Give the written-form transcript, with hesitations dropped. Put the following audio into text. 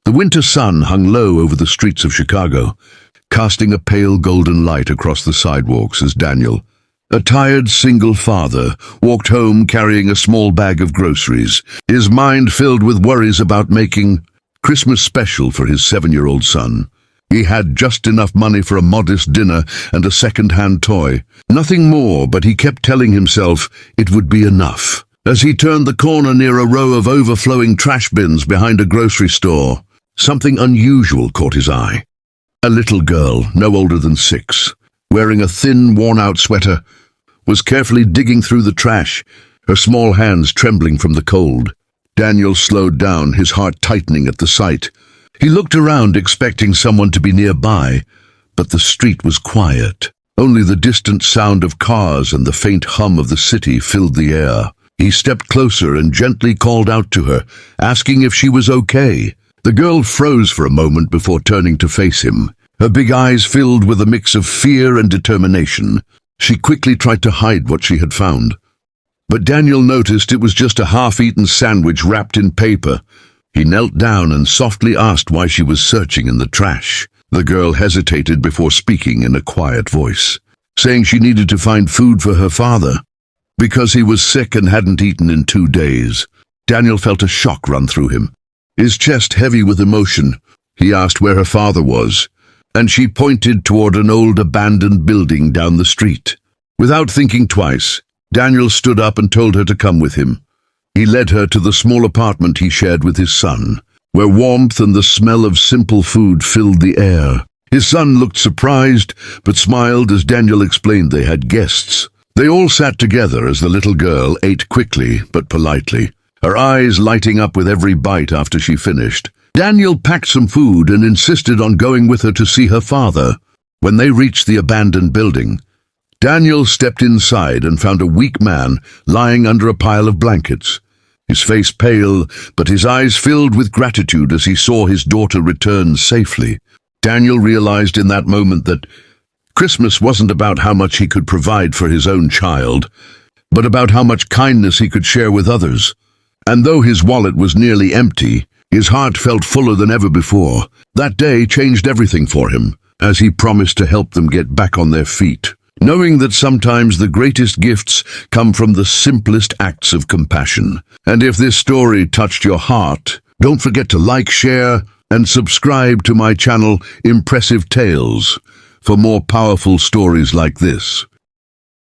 The winter sun hung low over the streets of Chicago, casting a pale golden light across the sidewalks as Daniel, a tired single father, walked home carrying a small bag of groceries, his mind filled with worries about making Christmas special for his 7-year-old son. He had just enough money for a modest dinner and a second-hand toy. Nothing more, but he kept telling himself it would be enough. As he turned the corner near a row of overflowing trash bins behind a grocery store, something unusual caught his eye. A little girl, no older than 6, wearing a thin, worn-out sweater, was carefully digging through the trash, her small hands trembling from the cold. Daniel slowed down, his heart tightening at the sight. He looked around, expecting someone to be nearby, but the street was quiet. Only the distant sound of cars and the faint hum of the city filled the air. He stepped closer and gently called out to her, asking if she was okay. The girl froze for a moment before turning to face him, her big eyes filled with a mix of fear and determination. She quickly tried to hide what she had found. But Daniel noticed it was just a half-eaten sandwich wrapped in paper. He knelt down and softly asked why she was searching in the trash. The girl hesitated before speaking in a quiet voice, saying she needed to find food for her father, because he was sick and hadn't eaten in 2 days. Daniel felt a shock run through him, his chest heavy with emotion. He asked where her father was, and she pointed toward an old abandoned building down the street. Without thinking twice, Daniel stood up and told her to come with him. He led her to the small apartment he shared with his son, where warmth and the smell of simple food filled the air. His son looked surprised, but smiled as Daniel explained they had guests. They all sat together as the little girl ate quickly but politely, her eyes lighting up with every bite after she finished. Daniel packed some food and insisted on going with her to see her father. When they reached the abandoned building, Daniel stepped inside and found a weak man lying under a pile of blankets, his face pale, but his eyes filled with gratitude as he saw his daughter return safely. Daniel realized in that moment that Christmas wasn't about how much he could provide for his own child, but about how much kindness he could share with others. And though his wallet was nearly empty, his heart felt fuller than ever before. That day changed everything for him, as he promised to help them get back on their feet, knowing that sometimes the greatest gifts come from the simplest acts of compassion. And if this story touched your heart, don't forget to like, share, and subscribe to my channel, Impressive Tales, for more powerful stories like this.